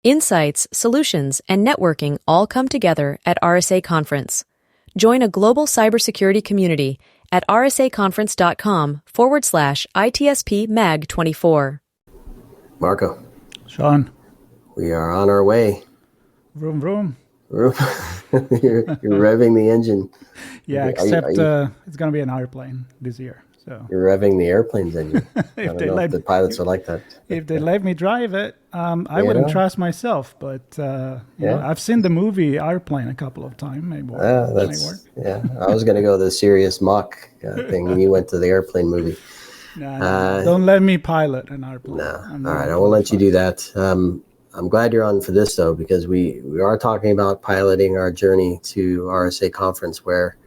Insights, solutions, and networking all come together at RSA Conference. Join a global cybersecurity community at rsaconference.com/ITSP-MAG24. Marco. Sean. We are on our way. Vroom, vroom. you're revving the engine. Yeah, except it's going to be an airplane this year. So you're revving the airplane's engine. I don't know if the pilots are like that. If they let me drive it, I wouldn't trust myself. But you know, I've seen the movie Airplane a couple of times. Maybe I was going to go the serious Mach thing, and you went to the airplane movie. No, don't let me pilot an airplane. No. All right, I won't let you do that. I'm glad you're on for this, though, because we are talking about piloting our journey to RSA Conference, where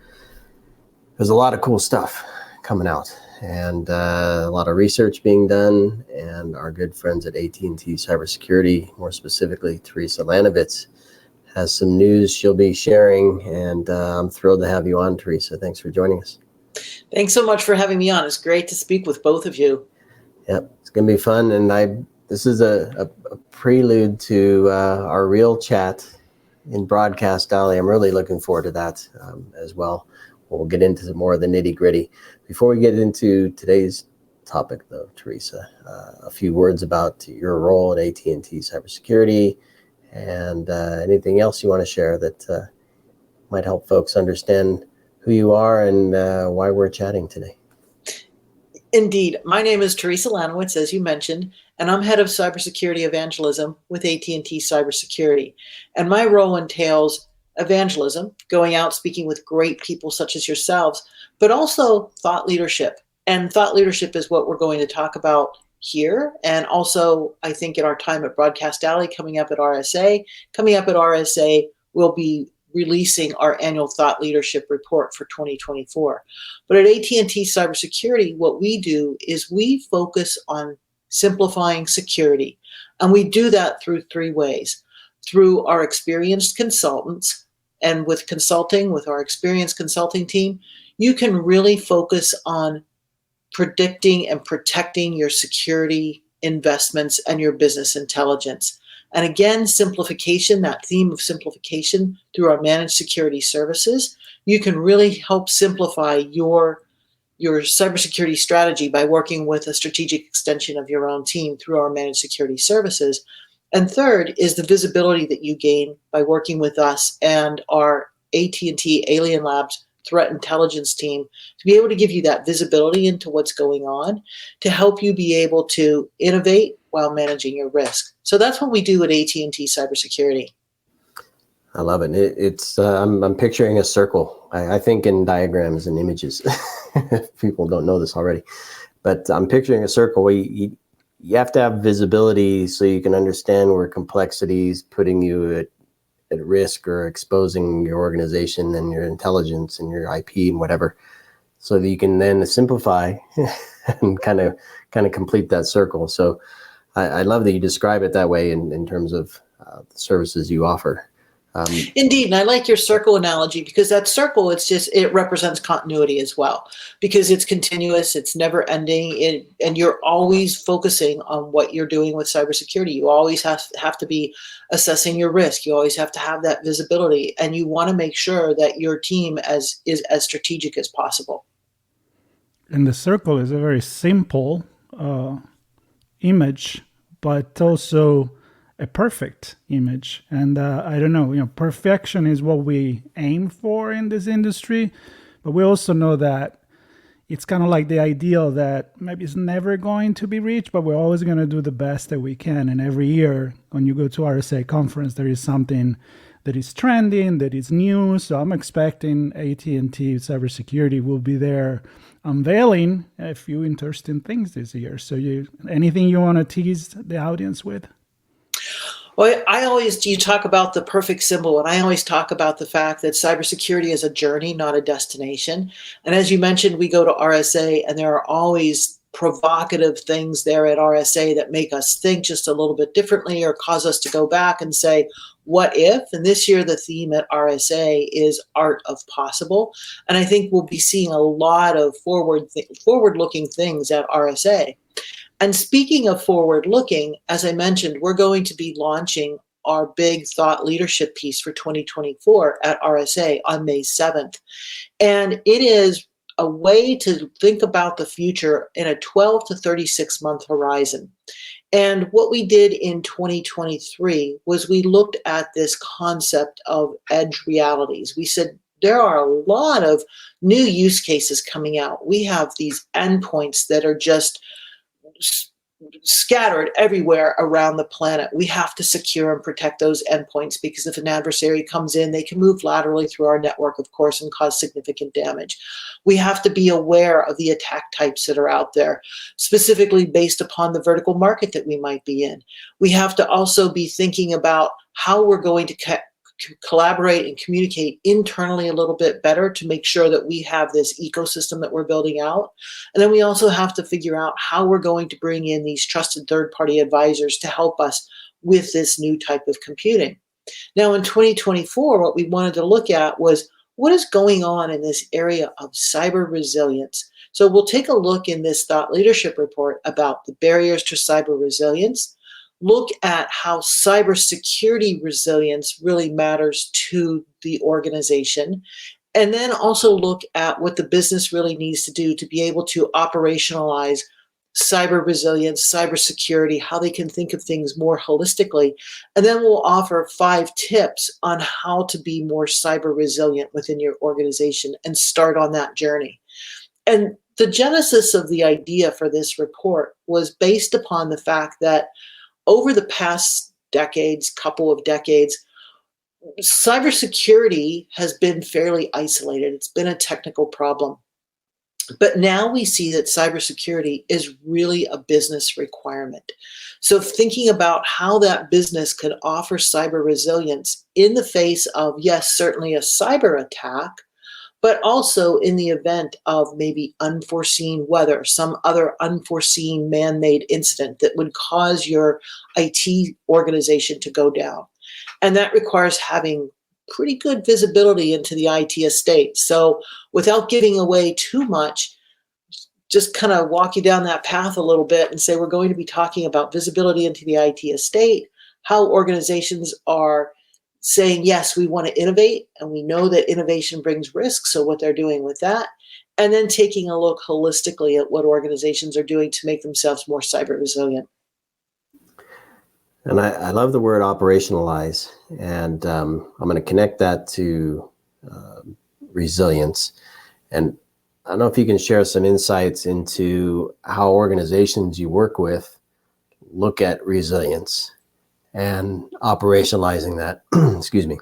there's a lot of cool stuff coming out and a lot of research being done. And our good friends at AT&T Cybersecurity, more specifically, Theresa Lanowitz, has some news she'll be sharing. And I'm thrilled to have you on, Theresa. Thanks for joining us. Thanks so much for having me on. It's great to speak with both of you. Yep, it's going to be fun. And this is a prelude to our real chat in Broadcast Alley. I'm really looking forward to that as well. We'll get into more of the nitty gritty. Before we get into today's topic, though, Theresa, a few words about your role at AT&T Cybersecurity and anything else you want to share that might help folks understand who you are and why we're chatting today. Indeed. My name is Theresa Lanowitz, as you mentioned, and I'm Head of Cybersecurity Evangelism with AT&T Cybersecurity. And my role entails evangelism, going out speaking with great people such as yourselves, but also thought leadership. And thought leadership is what we're going to talk about here. And also, I think in our time at Broadcast Alley, coming up at RSA, we'll be releasing our annual thought leadership report for 2024. But at AT&T Cybersecurity, what we do is we focus on simplifying security. And we do that through three ways. Through our experienced consultants, and with consulting, with our experienced consulting team, you can really focus on predicting and protecting your security investments and your business intelligence. And again, simplification, that theme of simplification through our managed security services, you can really help simplify your cybersecurity strategy by working with a strategic extension of your own team through our managed security services. And third is the visibility that you gain by working with us and our AT&T Alien Labs threat intelligence team to be able to give you that visibility into what's going on, to help you be able to innovate while managing your risk. So that's what we do at AT&T Cybersecurity. I love it. It's I'm picturing a circle. I think in diagrams and images. People don't know this already, but I'm picturing a circle where you have to have visibility so you can understand where complexity is putting you at risk or exposing your organization and your intelligence and your IP and whatever, so that you can then simplify and kind of complete that circle. So I love that you describe it that way in terms of the services you offer. Indeed, and I like your circle analogy, because that circle, it represents continuity as well, because it's continuous, it's never ending, and you're always focusing on what you're doing with cybersecurity. You always have to be assessing your risk. You always have to have that visibility, and you want to make sure that your team is as strategic as possible. And the circle is a very simple image, but also a perfect image. And I don't know, perfection is what we aim for in this industry, but we also know that it's kind of like the ideal that maybe it's never going to be reached, but we're always going to do the best that we can. And every year when you go to RSA Conference, there is something that is trending, that is new. So I'm expecting AT&T Cybersecurity will be there unveiling a few interesting things this year. So anything you want to tease the audience with? Well, you talk about the perfect symbol, and I always talk about the fact that cybersecurity is a journey, not a destination. And as you mentioned, we go to RSA, and there are always provocative things there at RSA that make us think just a little bit differently or cause us to go back and say, what if? And this year, the theme at RSA is art of possible. And I think we'll be seeing a lot of forward-looking things at RSA. And speaking of forward looking, as I mentioned, we're going to be launching our big thought leadership piece for 2024 at RSA on May 7th. And it is a way to think about the future in a 12 to 36 month horizon. And what we did in 2023 was we looked at this concept of edge realities. We said there are a lot of new use cases coming out. We have these endpoints that are just scattered everywhere around the planet. We have to secure and protect those endpoints because if an adversary comes in, they can move laterally through our network, of course, and cause significant damage. We have to be aware of the attack types that are out there, specifically based upon the vertical market that we might be in. We have to also be thinking about how we're going to collaborate and communicate internally a little bit better to make sure that we have this ecosystem that we're building out. And then we also have to figure out how we're going to bring in these trusted third-party advisors to help us with this new type of computing. Now in 2024, what we wanted to look at was what is going on in this area of cyber resilience. So we'll take a look in this thought leadership report about the barriers to cyber resilience, look at how cybersecurity resilience really matters to the organization, and then also look at what the business really needs to do to be able to operationalize cyber resilience, cybersecurity, how they can think of things more holistically. And then we'll offer 5 tips on how to be more cyber resilient within your organization and start on that journey. And the genesis of the idea for this report was based upon the fact that over the past couple of decades, cybersecurity has been fairly isolated. It's been a technical problem. But now we see that cybersecurity is really a business requirement. So thinking about how that business can offer cyber resilience in the face of, yes, certainly a cyber attack, but also in the event of maybe unforeseen weather, some other unforeseen man-made incident that would cause your IT organization to go down. And that requires having pretty good visibility into the IT estate. So without giving away too much, just kind of walk you down that path a little bit and say we're going to be talking about visibility into the IT estate, how organizations are saying, yes, we want to innovate, and we know that innovation brings risk, so what they're doing with that, and then taking a look holistically at what organizations are doing to make themselves more cyber resilient. And I love the word operationalize, and I'm going to connect that to resilience. And I don't know if you can share some insights into how organizations you work with look at resilience and operationalizing that, excuse me,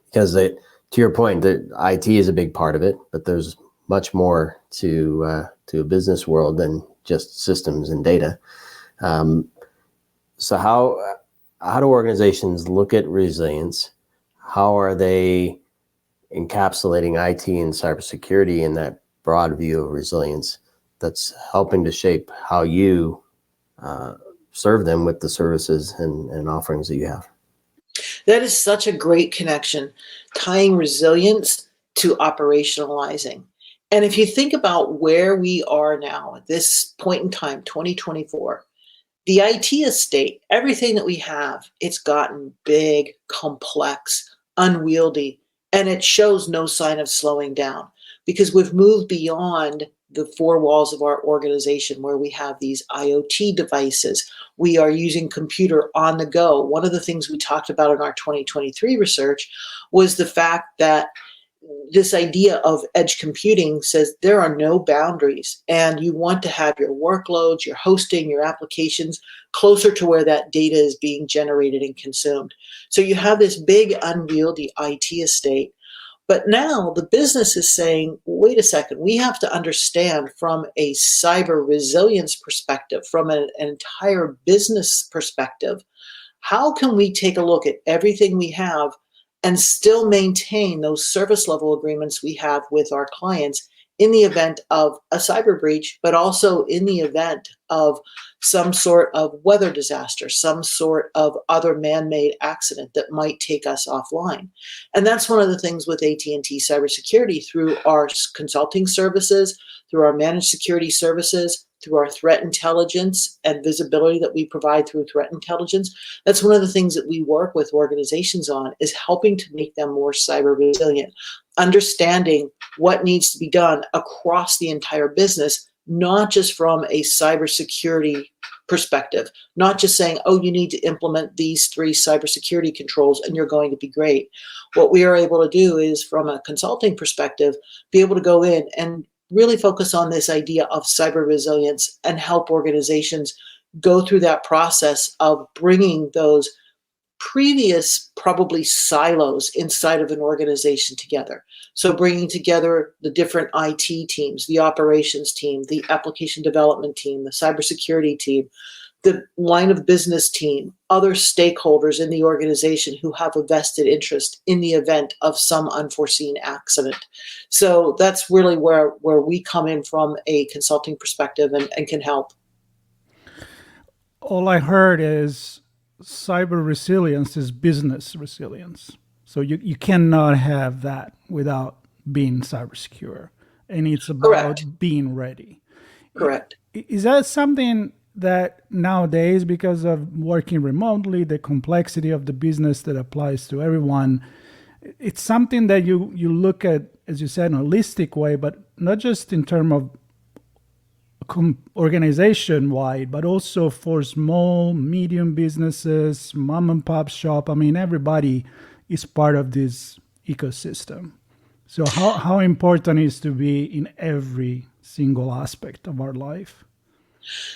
because to your point, the IT is a big part of it, but there's much more to a business world than just systems and data. So how do organizations look at resilience? How are they encapsulating IT and cybersecurity in that broad view of resilience that's helping to shape how you serve them with the services and offerings that you have? That is such a great connection, tying resilience to operationalizing. And if you think about where we are now at this point in time, 2024, the IT estate, everything that we have, it's gotten big, complex, unwieldy, and it shows no sign of slowing down because we've moved beyond the 4 walls of our organization where we have these IoT devices. We are using computer on the go. One of the things we talked about in our 2023 research was the fact that this idea of edge computing says there are no boundaries, and you want to have your workloads, your hosting, your applications closer to where that data is being generated and consumed. So you have this big unwieldy IT estate. But now the business is saying, wait a second, we have to understand from a cyber resilience perspective, from an entire business perspective, how can we take a look at everything we have and still maintain those service level agreements we have with our clients in the event of a cyber breach, but also in the event of some sort of weather disaster, some sort of other man-made accident that might take us offline. And that's one of the things with AT&T Cybersecurity through our consulting services, through our managed security services, through our threat intelligence and visibility that we provide through threat intelligence. That's one of the things that we work with organizations on, is helping to make them more cyber resilient, understanding what needs to be done across the entire business, not just from a cybersecurity perspective, not just saying, oh, you need to implement these 3 cybersecurity controls and you're going to be great. What we are able to do is, from a consulting perspective, be able to go in and really focus on this idea of cyber resilience and help organizations go through that process of bringing those previous probably silos inside of an organization together. So bringing together the different IT teams, the operations team, the application development team, the cybersecurity team, the line of business team, other stakeholders in the organization who have a vested interest in the event of some unforeseen accident. So that's really where we come in from a consulting perspective and can help. All I heard is cyber resilience is business resilience. So you cannot have that without being cyber secure. And it's about Correct. being ready. Correct. Is that something that nowadays, because of working remotely, the complexity of the business that applies to everyone, it's something that you look at, as you said, in a holistic way, but not just in terms of organization-wide, but also for small, medium businesses, mom and pop shop. I mean, everybody is part of this ecosystem. So how important is to be in every single aspect of our life?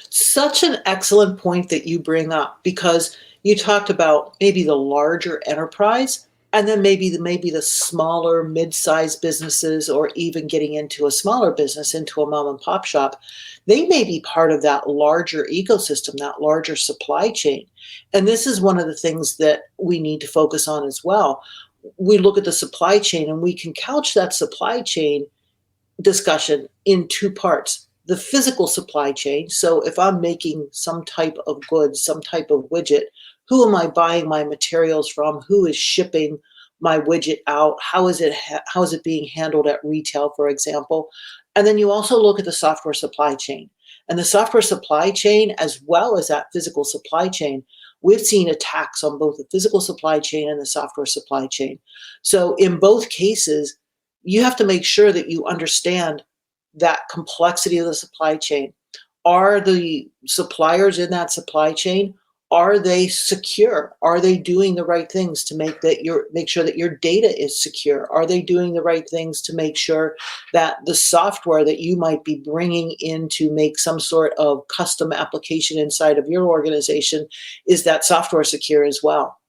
Such an excellent point that you bring up, because you talked about maybe the larger enterprise, and then maybe the smaller mid-sized businesses, or even getting into a smaller business, into a mom and pop shop. They may be part of that larger ecosystem, that larger supply chain. And this is one of the things that we need to focus on as well. We look at the supply chain, and we can couch that supply chain discussion in 2 parts. The physical supply chain. So if I'm making some type of goods, some type of widget, who am I buying my materials from? Who is shipping my widget out? How is it being handled at retail, for example? And then you also look at the software supply chain. And the software supply chain, as well as that physical supply chain, we've seen attacks on both the physical supply chain and the software supply chain. So in both cases, you have to make sure that you understand that complexity of the supply chain. Are the suppliers in that supply chain, are they secure? Are they doing the right things to make sure that your data is secure? Are they doing the right things to make sure that the software that you might be bringing in to make some sort of custom application inside of your organization, is that software secure as well?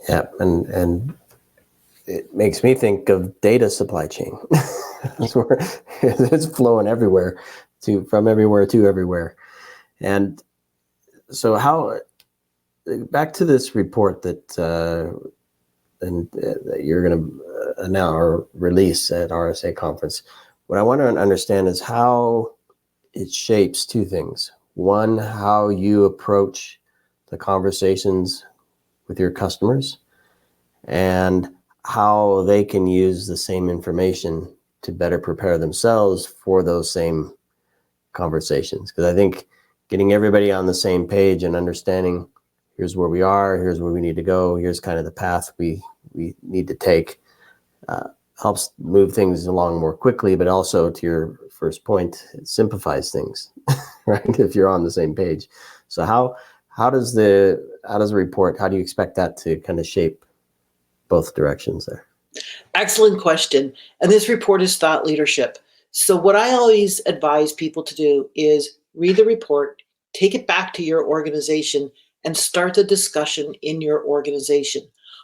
Yeah, and it makes me think of data supply chain. It's flowing everywhere, from everywhere to everywhere. And so back to this report that that you're going to now or release at RSA Conference. What I want to understand is how it shapes 2 things. One, how you approach the conversations with your customers, and how they can use the same information to better prepare themselves for those same conversations. Because I think getting everybody on the same page and understanding, here's where we are, here's where we need to go, here's kind of the path we need to take, helps move things along more quickly, but also, to your first point, it simplifies things, right? If you're on the same page. So how does the report, how do you expect that to kind of shape both directions there? Excellent question. And this report is thought leadership. So what I always advise people to do is read the report, take it back to your organization, and start the discussion in your organization.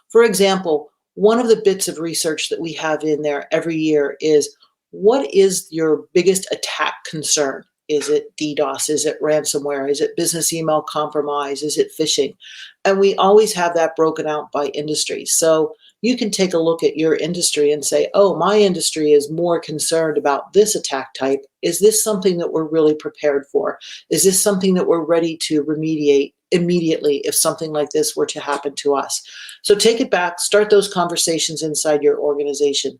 For example, one of the bits of research that we have in there every year is, what is your biggest attack concern? Is it DDoS? Is it ransomware? Is it business email compromise? Is it phishing? And we always have that broken out by industry. So you can take a look at your industry and say, oh, my industry is more concerned about this attack type. Is this something that we're really prepared for? Is this something that we're ready to remediate immediately if something like this were to happen to us? So take it back, start those conversations inside your organization.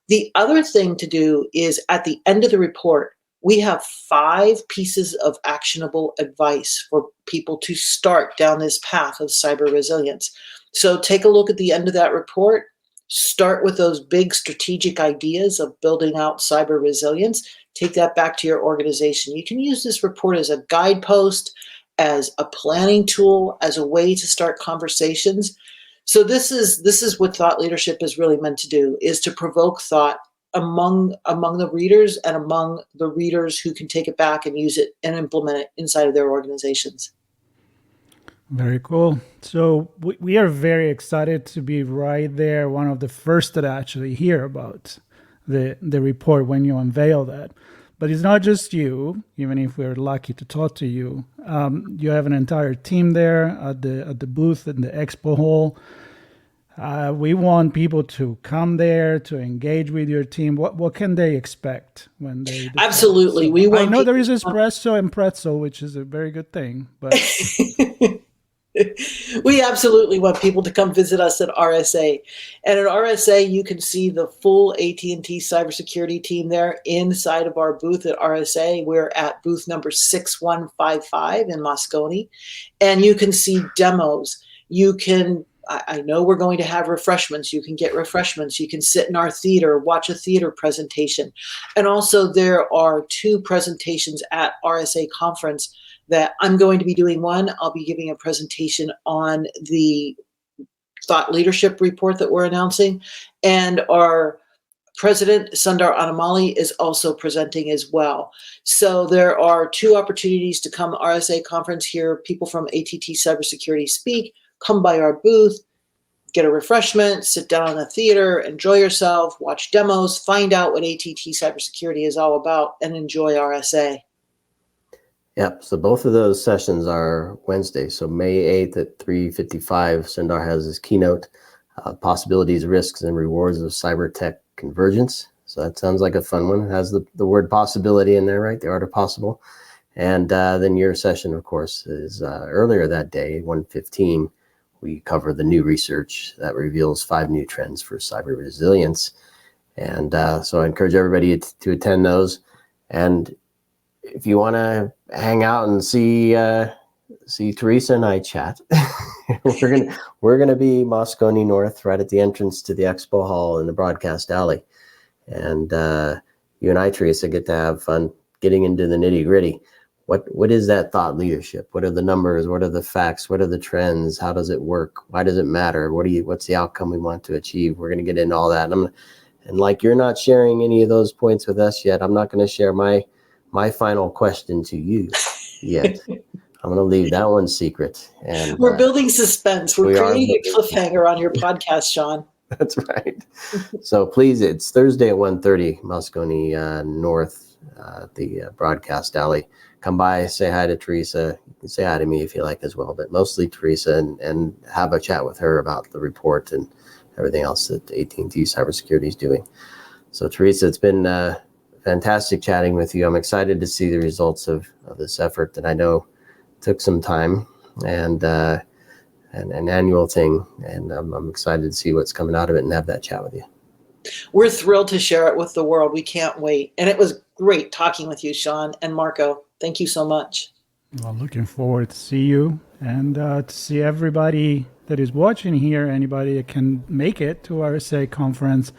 The other thing to do is, at the end of the report, we have 5 pieces of actionable advice for people to start down this path of cyber resilience. So take a look at the end of that report. Start with those big strategic ideas of building out cyber resilience. Take that back to your organization. You can use this report as a guidepost, as a planning tool, as a way to start conversations. So this is what thought leadership is really meant to do, is to provoke thought among the readers and among the readers who can take it back and use it and implement it inside of their organizations. Very cool. So we are very excited to be right there, one of the first that actually hear about the report when you unveil that. But it's not just you, even if we're lucky to talk to you. You have an entire team there at the booth in the expo hall. We want people to come there to engage with your team. What can they expect when they? Absolutely, so I know there is espresso and pretzel, which is a very good thing, but. We absolutely want people to come visit us at RSA. And at RSA, you can see the full AT&T Cybersecurity team there inside of our booth at RSA. We're at booth number 6155 in Moscone. And you can see demos. I know we're going to have refreshments. You can get refreshments. You can sit in our theater, watch a theater presentation. And also there are 2 presentations at RSA Conference that I'm going to be doing. One, I'll be giving a presentation on the thought leadership report that we're announcing. And our president, Sundar Anamali, is also presenting as well. So there are 2 opportunities to come to RSA Conference, hear people from AT&T Cybersecurity speak, come by our booth, get a refreshment, sit down in a theater, enjoy yourself, watch demos, find out what AT&T Cybersecurity is all about, and enjoy RSA. Yep. So both of those sessions are Wednesday. So May 8th at 3:55, Sundar has his keynote, Possibilities, Risks, and Rewards of Cyber Tech Convergence. So that sounds like a fun one. It has the word possibility in there, right? The art of possible. And then your session, of course, is earlier that day, 1:15. We cover the new research that reveals 5 new trends for cyber resilience. And so I encourage everybody to attend those. And if you want to hang out and see Theresa and I chat, we're gonna be Moscone North, right at the entrance to the expo hall in the broadcast alley, and you and I, Theresa, get to have fun getting into the nitty gritty. What is that thought leadership? What are the numbers? What are the facts? What are the trends? How does it work? Why does it matter? What's the outcome we want to achieve? We're gonna get into all that, and like you're not sharing any of those points with us yet, I'm not going to share my final question to you yet. I'm going to leave that one secret. And we're building suspense. We're creating a cliffhanger on your podcast, Sean. That's right. So please, it's Thursday at 1:30, Moscone North, the broadcast alley. Come by, say hi to Theresa. You can say hi to me if you like as well, but mostly Theresa, and have a chat with her about the report and everything else that AT&T Cybersecurity is doing. So Theresa, it's been fantastic chatting with you. I'm excited to see the results of this effort that I know took some time and an annual thing. And I'm excited to see what's coming out of it and have that chat with you. We're thrilled to share it with the world. We can't wait. And it was great talking with you, Sean and Marco. Thank you so much. Well, looking forward to see you and to see everybody that is watching here, anybody that can make it to RSA Conference.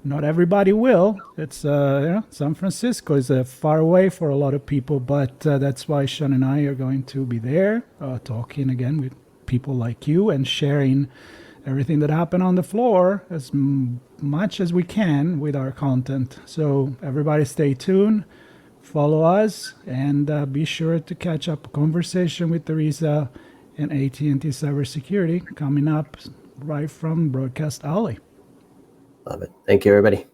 Not everybody will. It's San Francisco is far away for a lot of people, but that's why Sean and I are going to be there talking again with people like you and sharing everything that happened on the floor as much as we can with our content. So everybody stay tuned, follow us, and be sure to catch up a conversation with Theresa and AT&T Cybersecurity coming up right from Broadcast Alley. Love it. Thank you, everybody.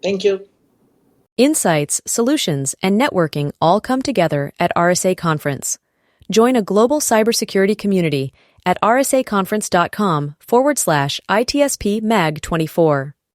Thank you. Insights, solutions, and networking all come together at RSA Conference. Join a global cybersecurity community at rsaconference.com/ITSP Mag 24.